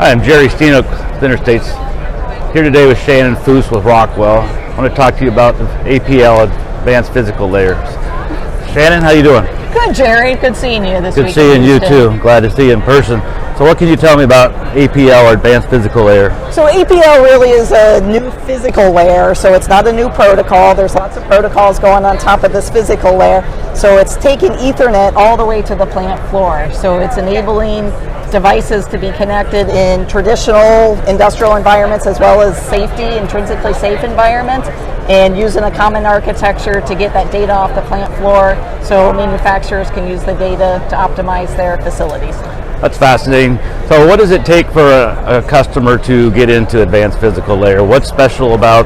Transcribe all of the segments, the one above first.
Hi, I'm Jerry Steenock with Interstates. Here today with Shannon Foose with Rockwell. I want to talk to you about the APL Advanced Physical Layers. Shannon, how you doing? Good, Jerry. Good seeing you this week. Good seeing you too. Glad to see you in person. So what can you tell me about APL or Advanced Physical Layer? So APL really is a new physical layer, so it's not a new protocol. There's lots of protocols going on top of this physical layer. So it's taking Ethernet all the way to the plant floor. So it's enabling devices to be connected in traditional industrial environments as well as safety, intrinsically safe environments, and using a common architecture to get that data off the plant floor so manufacturers can use the data to optimize their facilities. That's fascinating. So what does it take for a customer to get into Advanced Physical Layer? What's special about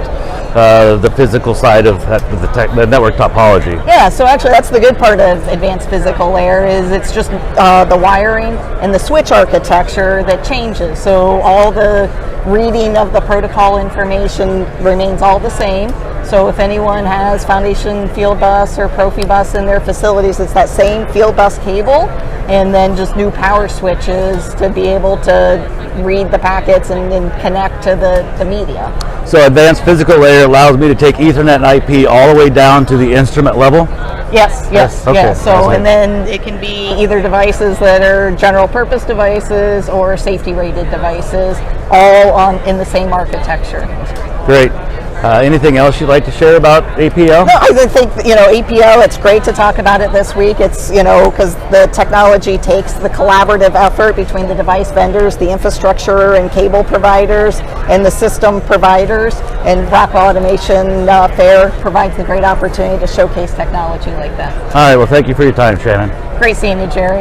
the physical side of the network topology? Yeah, so actually that's the good part of Advanced Physical Layer is it's just the wiring and the switch architecture that changes. So all the reading of the protocol information remains all the same. So if anyone has Foundation Field Bus or Profibus in their facilities, it's that same Field Bus cable, and then just new power switches to be able to read the packets and connect to the media. So Advanced Physical Layer allows me to take Ethernet and IP all the way down to the instrument level? Yes. Okay. So, and then it can be either devices that are general purpose devices or safety rated devices, all in the same architecture. Great. Anything else you'd like to share about APL? No, I think, APL, it's great to talk about it this week. It's, because the technology takes the collaborative effort between the device vendors, the infrastructure and cable providers, and the system providers. And Rockwell Automation Fair provides the great opportunity to showcase technology like that. All right, well, thank you for your time, Shannon. Great seeing you, Jerry.